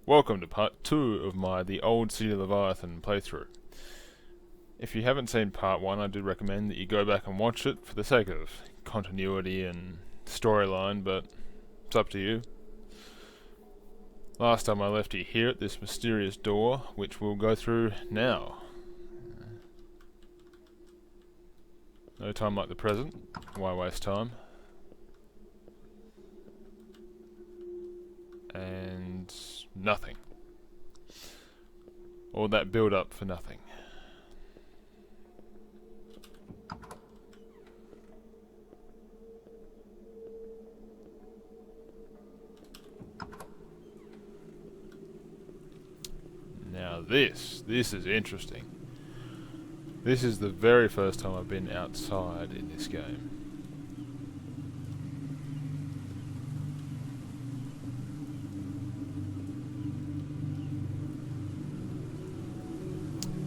Welcome to part 2 of my The Old City Leviathan playthrough. If you haven't seen part 1, I do recommend that you go back and watch it for the sake of continuity and storyline, but it's up to you. Last time I left you here at this mysterious door, which we'll go through now. No time like the present. Why waste time? And nothing. All that build up for nothing. Now this is interesting. This is the very first time I've been outside in this game.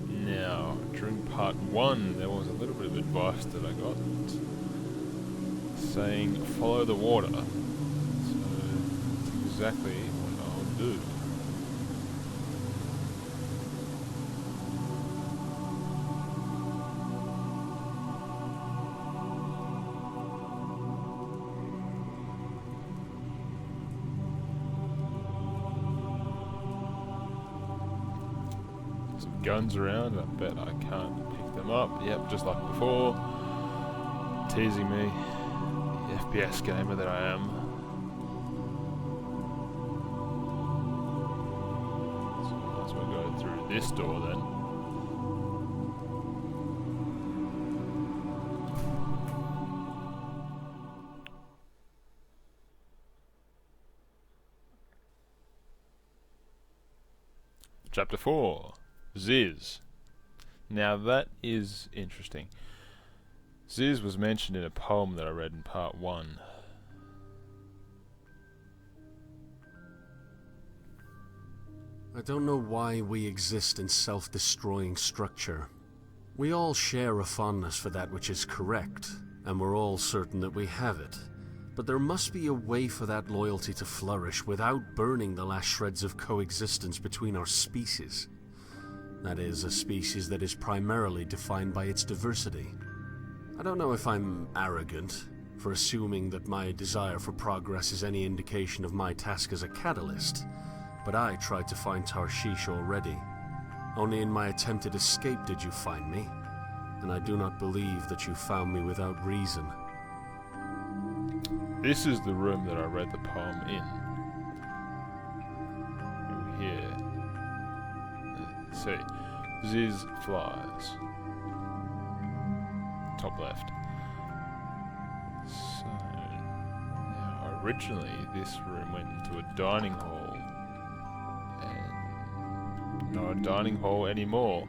Now, during part 1 there was a little bit of advice that I got saying follow the water. So that's exactly what I'll do. Guns around, I bet I can't pick them up. Yep, just like before. Teasing me, the FPS gamer that I am. So I might as well go through this door then. Chapter 4. Ziz. Now that is interesting. Ziz was mentioned in a poem that I read in part 1. I don't know why we exist in self-destroying structure. We all share a fondness for that which is correct, and we're all certain that we have it. But there must be a way for that loyalty to flourish without burning the last shreds of coexistence between our species. That is, a species that is primarily defined by its diversity. I don't know if I'm arrogant for assuming that my desire for progress is any indication of my task as a catalyst, but I tried to find Tarshish already. Only in my attempted escape did you find me, and I do not believe that you found me without reason. This is the room that I read the poem in. Here. See, Ziz flies. Top left. So, now originally this room went into a dining hall, and not a dining hall anymore.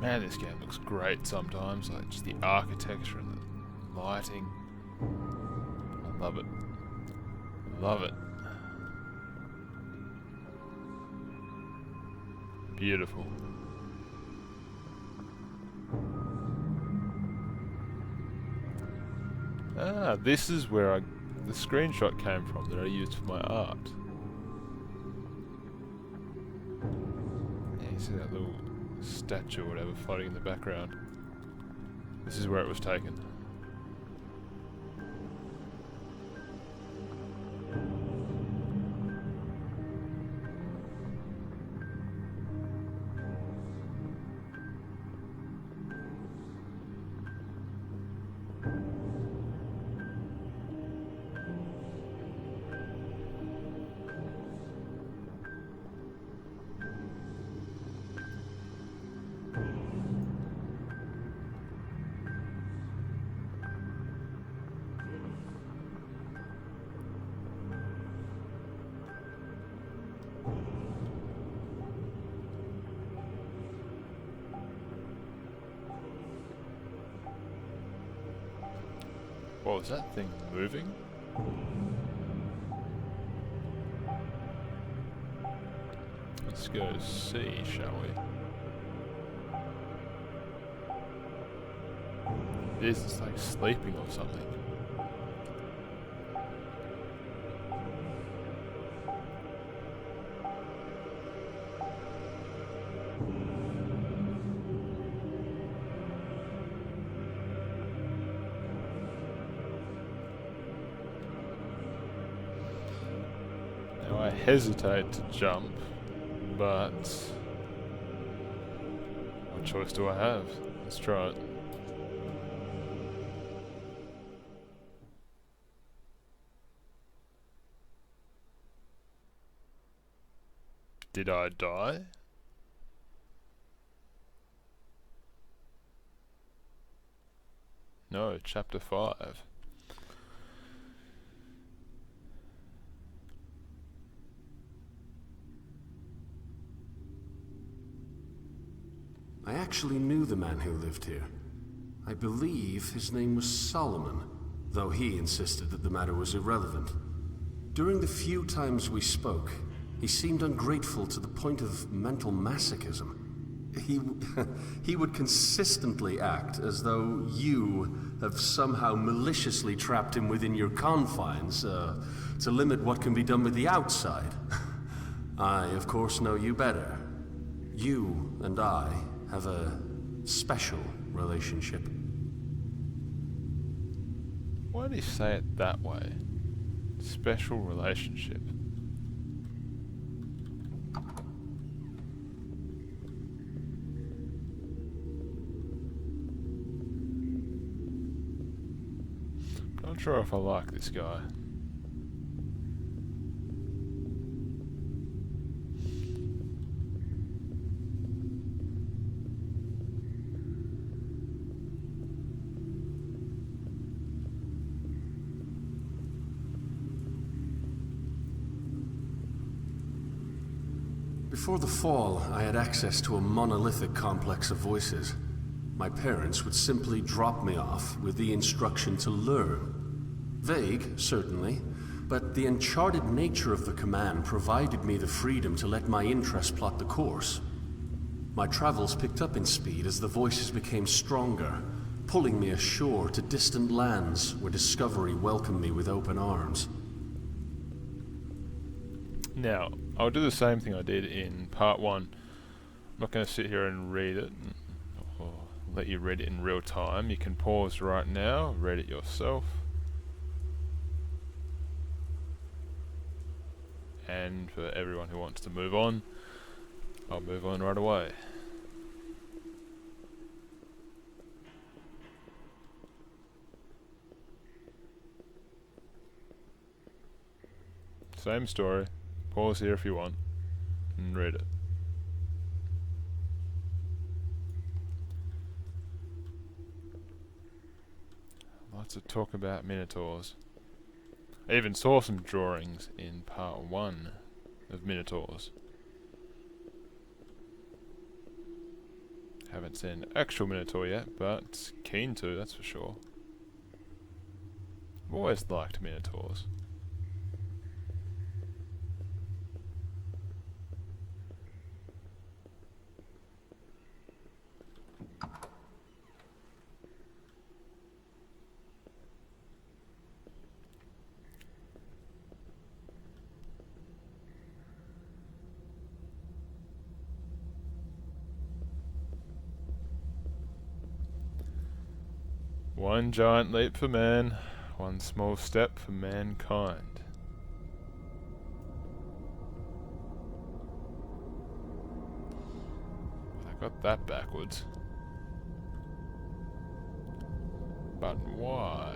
Man, this game looks great sometimes, like just the architecture and the lighting. I love it. Love it. Beautiful. Ah, this is where the screenshot came from that I used for my art. Yeah, you see that little statue or whatever floating in the background. This is where it was taken. Whoa, is that thing moving? Let's go see, shall we? It's like sleeping or something. Now I hesitate to jump, but what choice do I have? Let's try it. Did I die? No, chapter 5. I actually knew the man who lived here. I believe his name was Solomon, though he insisted that the matter was irrelevant. During the few times we spoke, he seemed ungrateful to the point of mental masochism. He would consistently act as though you have somehow maliciously trapped him within your confines, to limit what can be done with the outside. I, of course, know you better. You and I have a special relationship. Why do you say it that way? Special relationship. Not sure if I like this guy. Before the fall, I had access to a monolithic complex of voices. My parents would simply drop me off with the instruction to learn. Vague, certainly, but the uncharted nature of the command provided me the freedom to let my interest plot the course. My travels picked up in speed as the voices became stronger, pulling me ashore to distant lands where discovery welcomed me with open arms. Now, I'll do the same thing I did in part 1. I'm not going to sit here and read it, or let you read it in real time. You can pause right now, read it yourself. And for everyone who wants to move on, I'll move on right away. Same story. Pause here if you want, and read it. Lots of talk about minotaurs. I even saw some drawings in part 1 of minotaurs. Haven't seen an actual minotaur yet, but keen to, that's for sure. I've always liked minotaurs. One giant leap for man, one small step for mankind. I got that backwards. But why?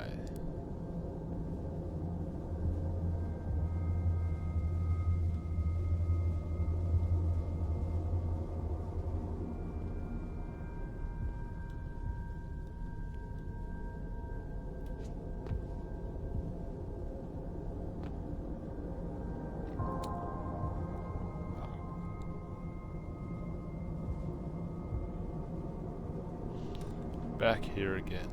Back here again.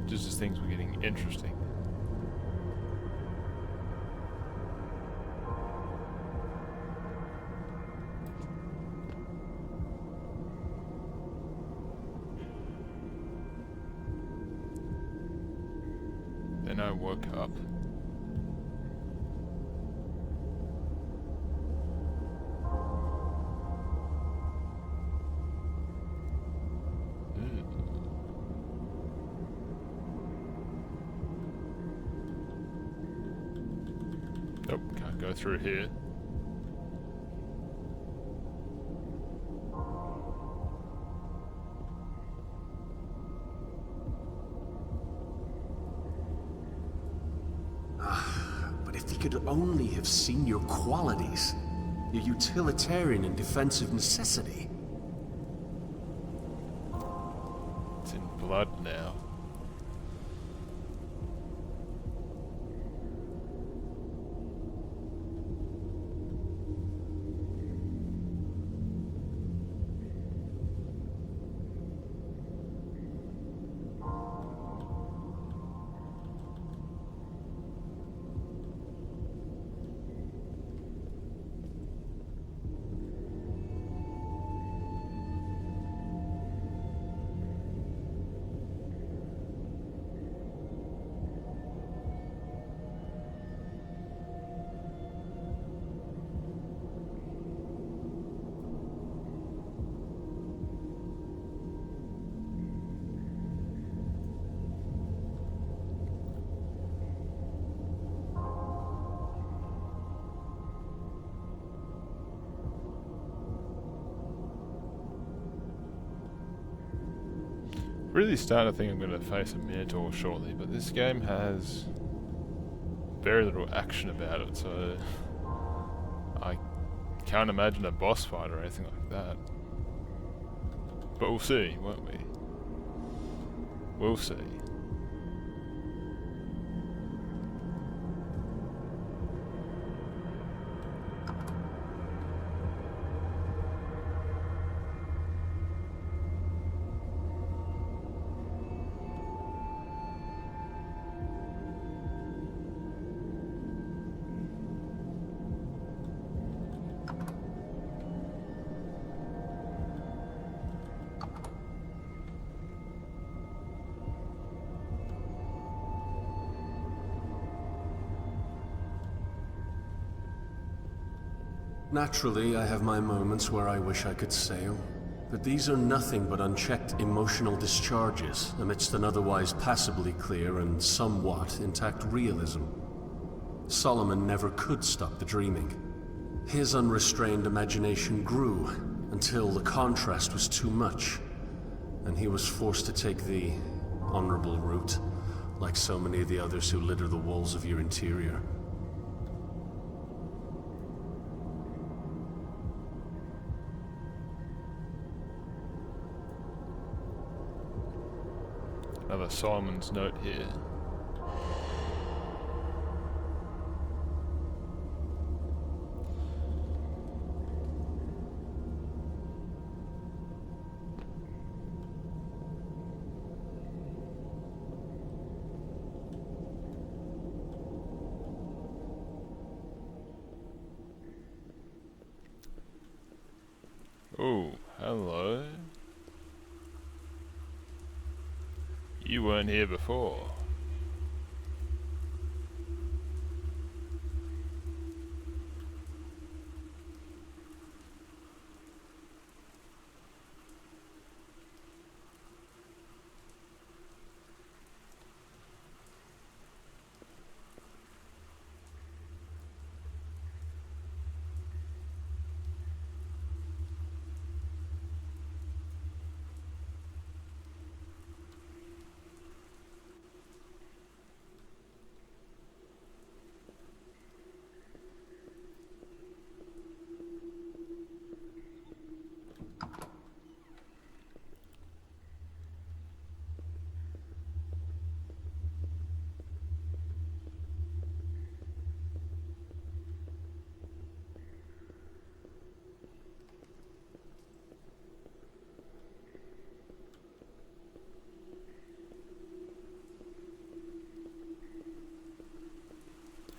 Just as things were getting interesting. no woke up. Nope, can't go through here. But if he could only have seen your qualities, your utilitarian and defensive necessity. It's in blood now. Really starting to think I'm going to face a Minotaur shortly, but this game has very little action about it, so I can't imagine a boss fight or anything like that. But we'll see, won't we? We'll see. Naturally, I have my moments where I wish I could sail. But these are nothing but unchecked emotional discharges amidst an otherwise passably clear and somewhat intact realism. Solomon never could stop the dreaming. His unrestrained imagination grew until the contrast was too much, and he was forced to take the honorable route, like so many of the others who litter the walls of your interior. Another Solomon's note here. Oh, hello. You weren't here before.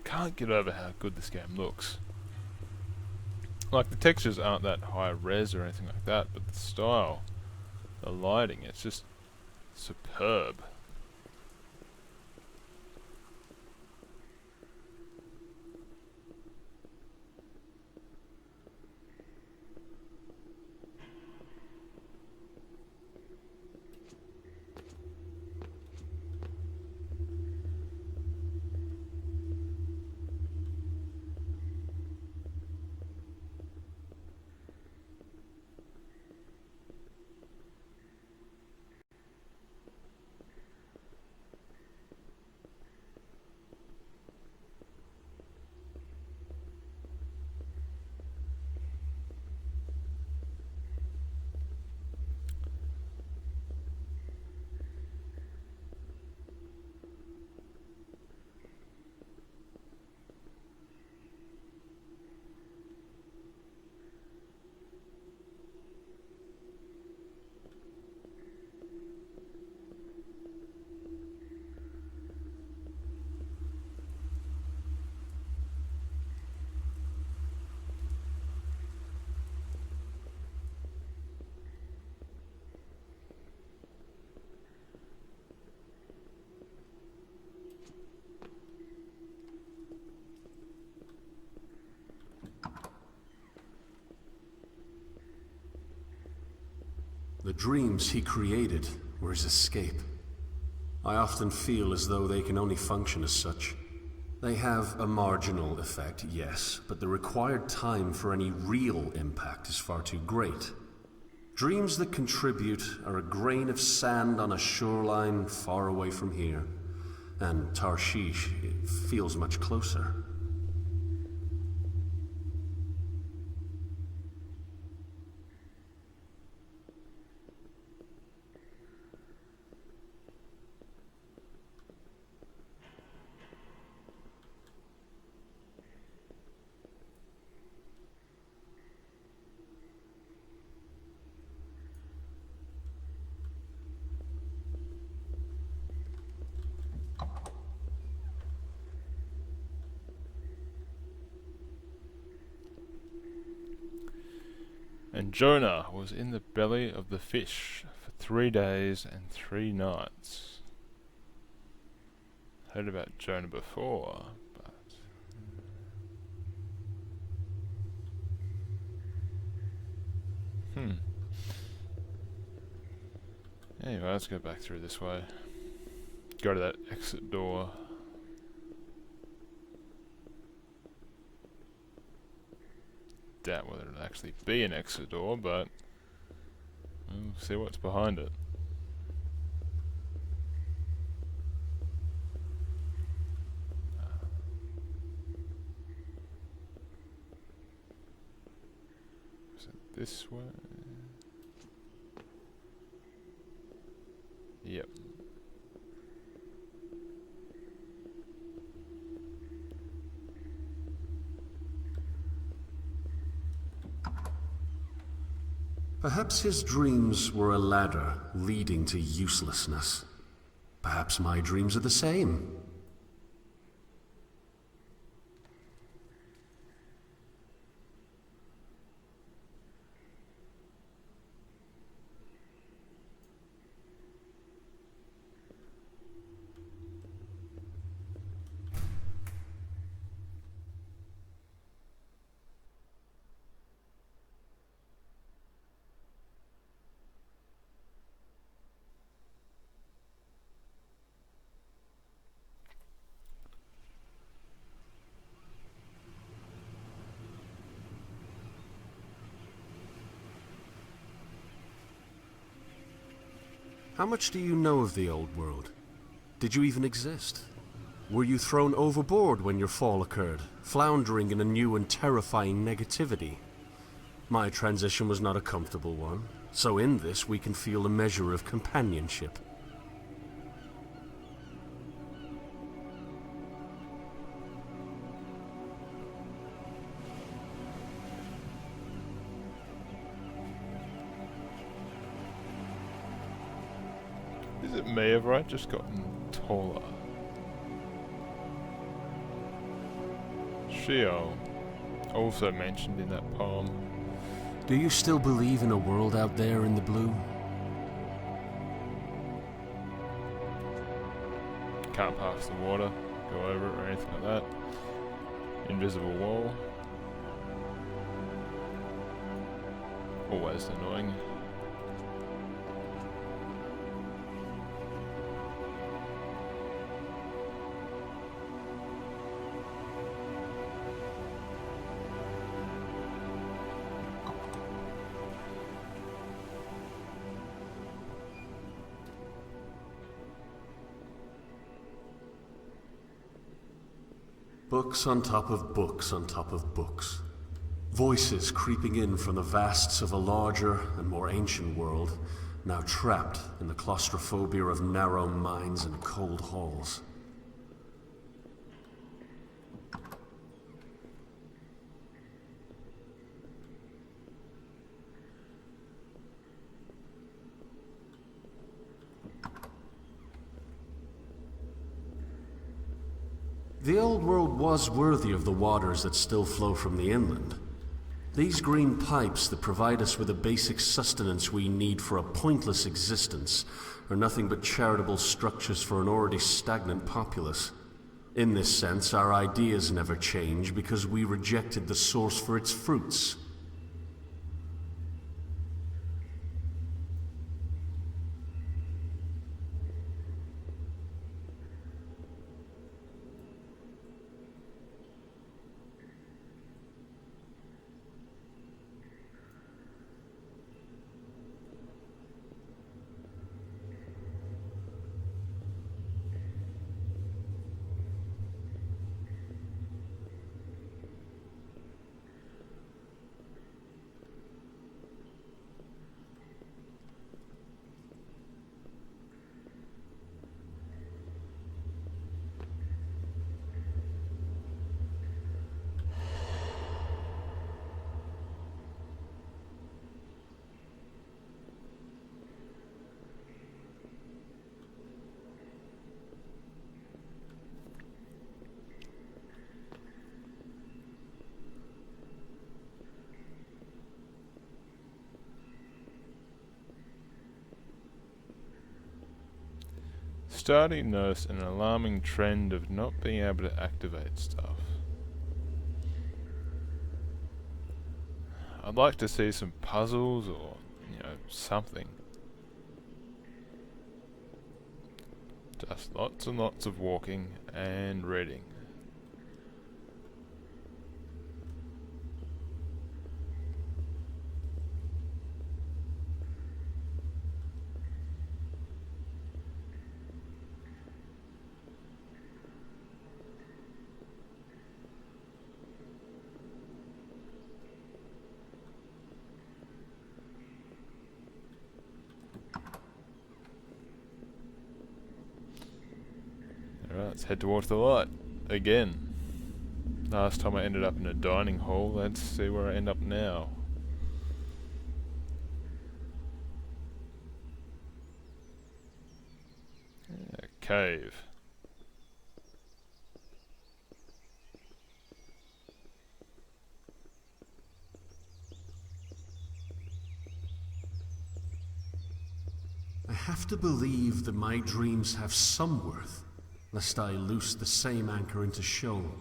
Can't get over how good this game looks. Like, the textures aren't that high res or anything like that, but the style, the lighting, it's just superb. The dreams he created were his escape. I often feel as though they can only function as such. They have a marginal effect, yes, but the required time for any real impact is far too great. Dreams that contribute are a grain of sand on a shoreline far away from here. And Tarshish, it feels much closer. And Jonah was in the belly of the fish for 3 days and 3 nights. Heard about Jonah before, but... Anyway, let's go back through this way. Go to that exit door. Doubt whether it'll actually be an exit door, but we'll see what's behind it. Is it this way? Yep. Perhaps his dreams were a ladder leading to uselessness. Perhaps my dreams are the same. How much do you know of the old world? Did you even exist? Were you thrown overboard when your fall occurred, floundering in a new and terrifying negativity? My transition was not a comfortable one, so in this we can feel a measure of companionship. Is it me, have I just gotten taller? Sheol, also mentioned in that poem. Do you still believe in a world out there in the blue? Can't pass the water, go over it or anything like that. Invisible wall. Always annoying. Books on top of books on top of books. Voices creeping in from the vasts of a larger and more ancient world, now trapped in the claustrophobia of narrow minds and cold halls. The old world was worthy of the waters that still flow from the inland. These green pipes that provide us with the basic sustenance we need for a pointless existence are nothing but charitable structures for an already stagnant populace. In this sense, our ideas never change because we rejected the source for its fruits. starting to notice an alarming trend of not being able to activate stuff. I'd like to see some puzzles or, something. Just lots and lots of walking and reading. Alright, let's head towards the light. Again. Last time I ended up in a dining hall, let's see where I end up now. A cave. I have to believe that my dreams have some worth, lest I loose the same anchor into shoal.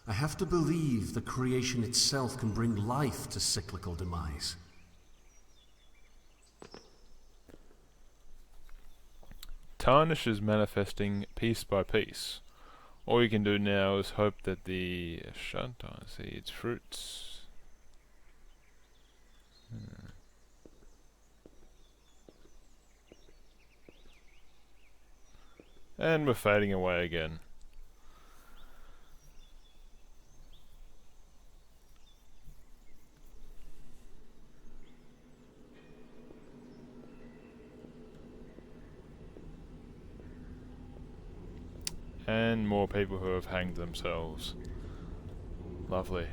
I have to believe that creation itself can bring life to cyclical demise. Tarnish is manifesting piece by piece. All you can do now is hope that the Shantai seeds fruits. And we're fading away again. And more people who have hanged themselves. Lovely.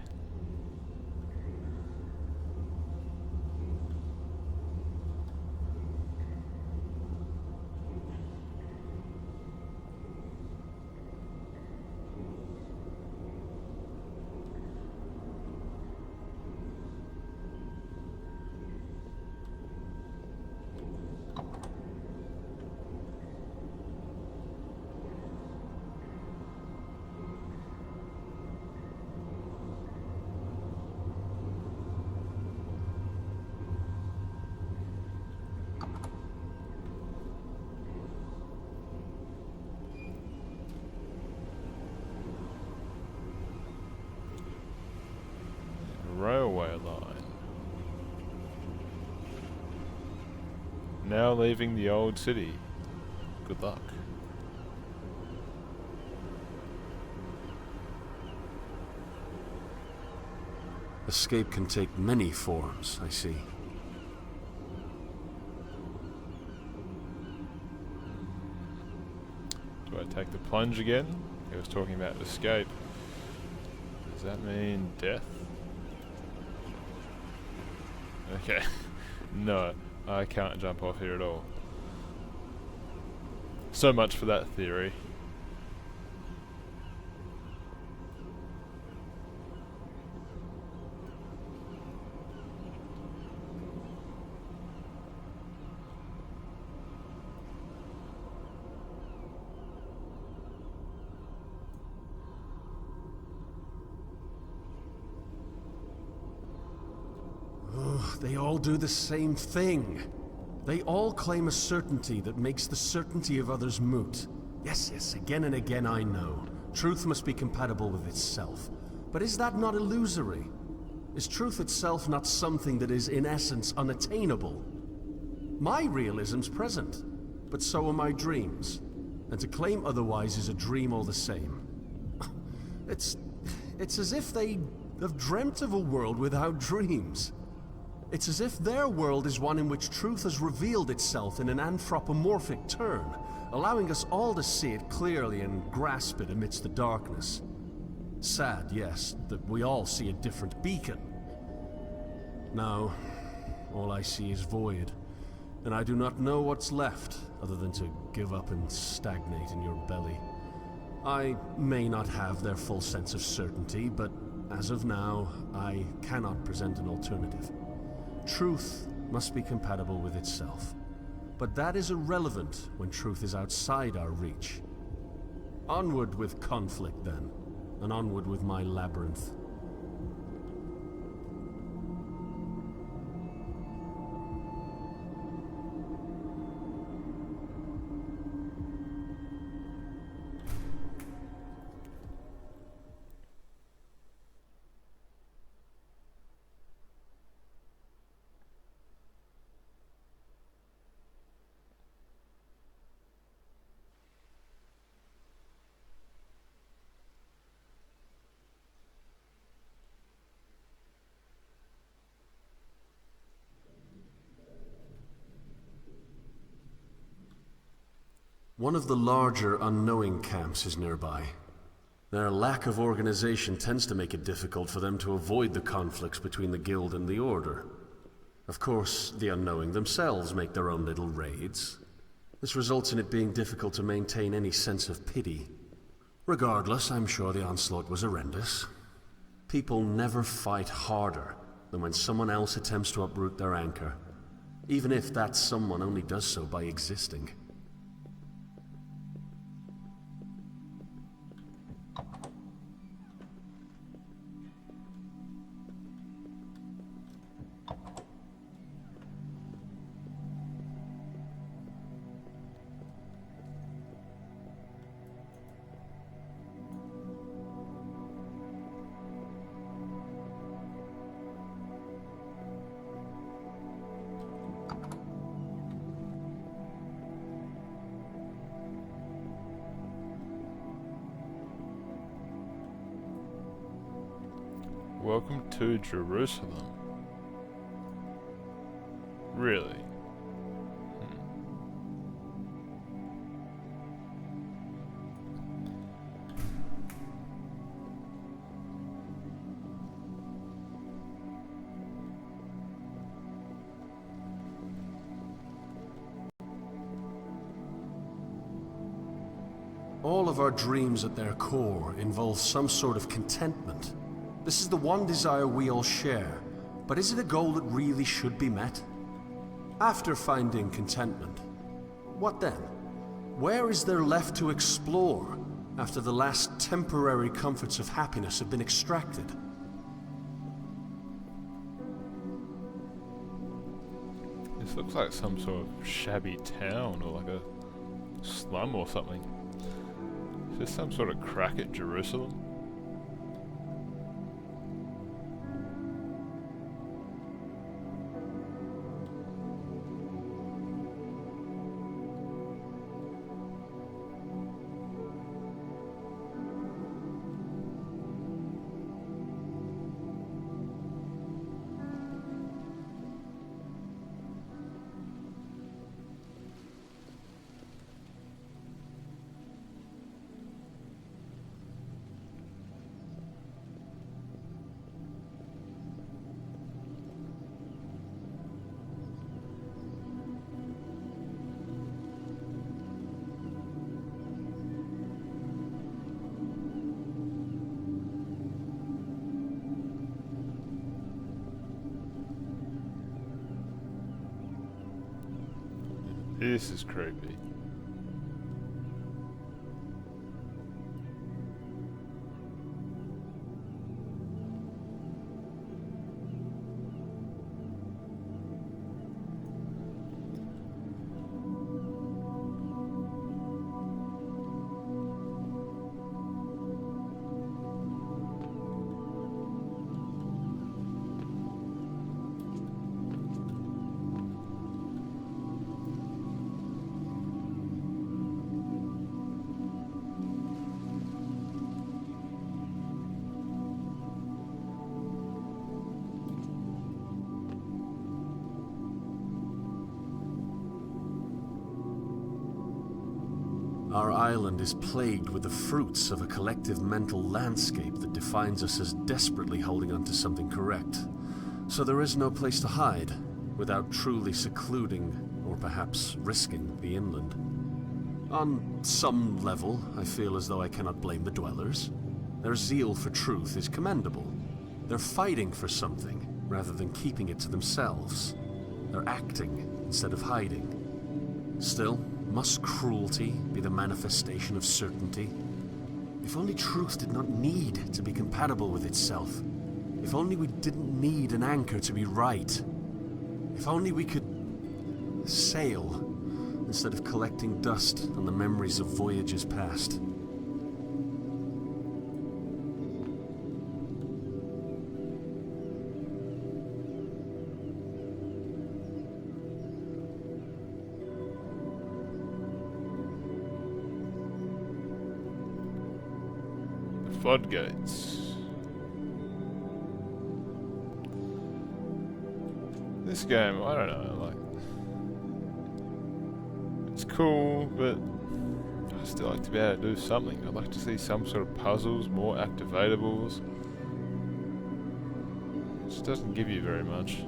Railway line. Now leaving the old city. Good luck. Escape can take many forms, I see. Do I take the plunge again? He was talking about escape. Does that mean death? Okay. No, I can't jump off here at all. So much for that theory. They all do the same thing. They all claim a certainty that makes the certainty of others moot. Yes, again and again I know. Truth must be compatible with itself. But is that not illusory? Is truth itself not something that is in essence unattainable? My realism's present, but so are my dreams. And to claim otherwise is a dream all the same. It's as if they have dreamt of a world without dreams. It's as if their world is one in which truth has revealed itself in an anthropomorphic turn, allowing us all to see it clearly and grasp it amidst the darkness. Sad, yes, that we all see a different beacon. Now, all I see is void, and I do not know what's left other than to give up and stagnate in your belly. I may not have their full sense of certainty, but as of now, I cannot present an alternative. Truth must be compatible with itself. But that is irrelevant when truth is outside our reach. Onward with conflict, then, and onward with my labyrinth. One of the larger unknowing camps is nearby. Their lack of organization tends to make it difficult for them to avoid the conflicts between the Guild and the Order. Of course, the unknowing themselves make their own little raids. This results in it being difficult to maintain any sense of pity. Regardless, I'm sure the onslaught was horrendous. People never fight harder than when someone else attempts to uproot their anchor, even if that someone only does so by existing. Welcome to Jerusalem. Really? All of our dreams at their core involve some sort of contentment. This is the one desire we all share, but is it a goal that really should be met? After finding contentment, what then? Where is there left to explore after the last temporary comforts of happiness have been extracted? This looks like some sort of shabby town or like a slum or something. Is this some sort of crack at Jerusalem? This is creepy. Our island is plagued with the fruits of a collective mental landscape that defines us as desperately holding on to something correct. So there is no place to hide, without truly secluding, or perhaps risking, the inland. On some level, I feel as though I cannot blame the dwellers. Their zeal for truth is commendable. They're fighting for something, rather than keeping it to themselves. They're acting instead of hiding. Still, must cruelty be the manifestation of certainty? If only truth did not need to be compatible with itself. If only we didn't need an anchor to be right. If only we could sail instead of collecting dust on the memories of voyages past. Floodgates. This game, I don't know, like, it's cool, but I still like to be able to do something. I'd like to see some sort of puzzles, more activatables. It just doesn't give you very much.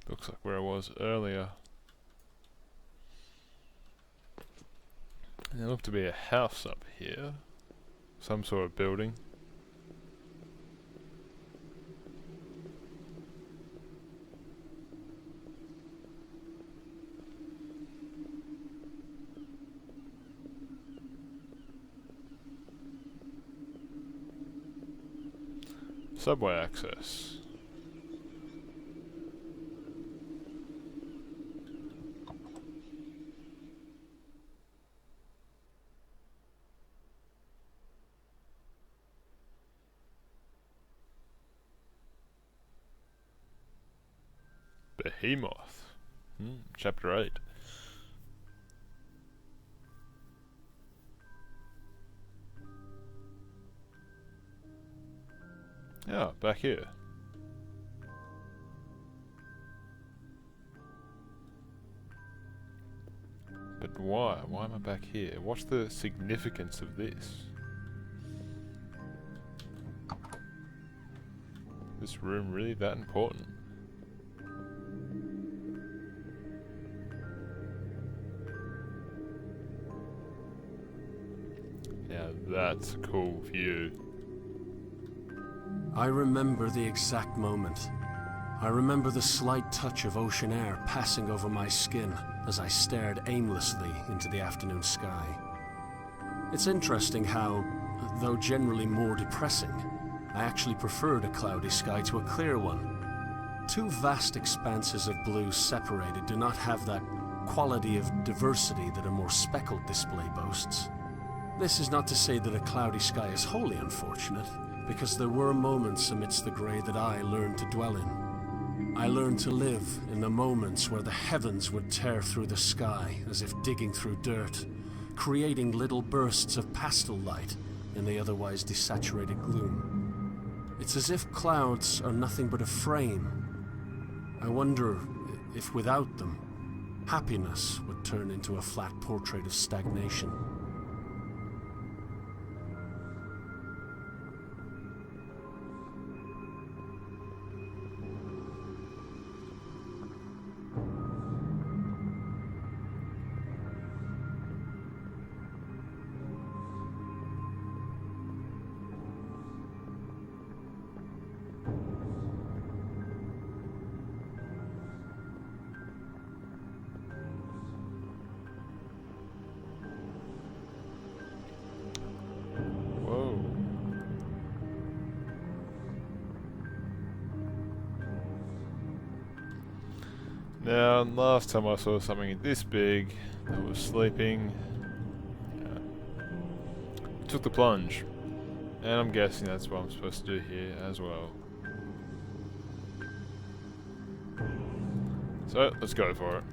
Looks like where I was earlier. And there looked to be a house up here. Some sort of building. Subway access. Behemoth. Chapter 8. Yeah, back here. But why? Why am I back here? What's the significance of this? This room really that important? Now that's a cool view. I remember the exact moment. I remember the slight touch of ocean air passing over my skin as I stared aimlessly into the afternoon sky. It's interesting how, though generally more depressing, I actually preferred a cloudy sky to a clear one. Two vast expanses of blue separated do not have that quality of diversity that a more speckled display boasts. This is not to say that a cloudy sky is wholly unfortunate, because there were moments amidst the grey that I learned to dwell in. I learned to live in the moments where the heavens would tear through the sky as if digging through dirt, creating little bursts of pastel light in the otherwise desaturated gloom. It's as if clouds are nothing but a frame. I wonder if without them, happiness would turn into a flat portrait of stagnation. Now, last time I saw something this big that was sleeping, took the plunge, and I'm guessing that's what I'm supposed to do here as well. So, let's go for it.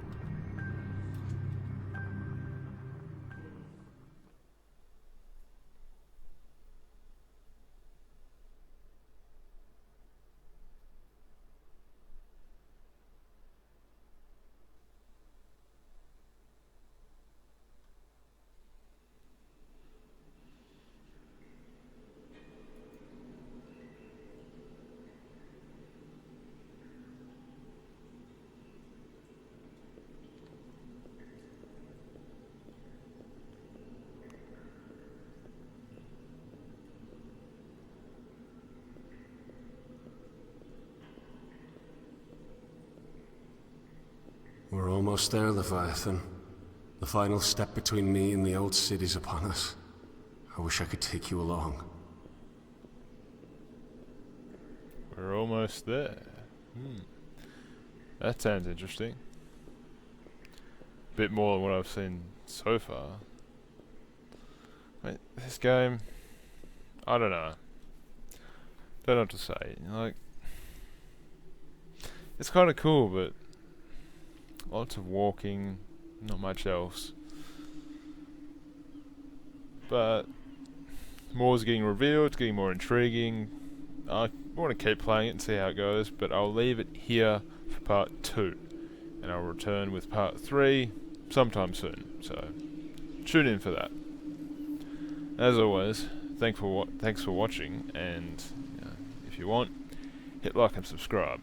We're almost there, Leviathan. The final step between me and the old city's upon us. I wish I could take you along. We're almost there. That sounds interesting. Bit more than what I've seen so far. Wait, this game, I don't know. Don't know what to say. Like, it's kind of cool, but lots of walking, not much else. But more's getting revealed, it's getting more intriguing. I want to keep playing it and see how it goes, but I'll leave it here for part 2. And I'll return with part 3 sometime soon. So, tune in for that. As always, thanks for watching, and if you want, hit like and subscribe.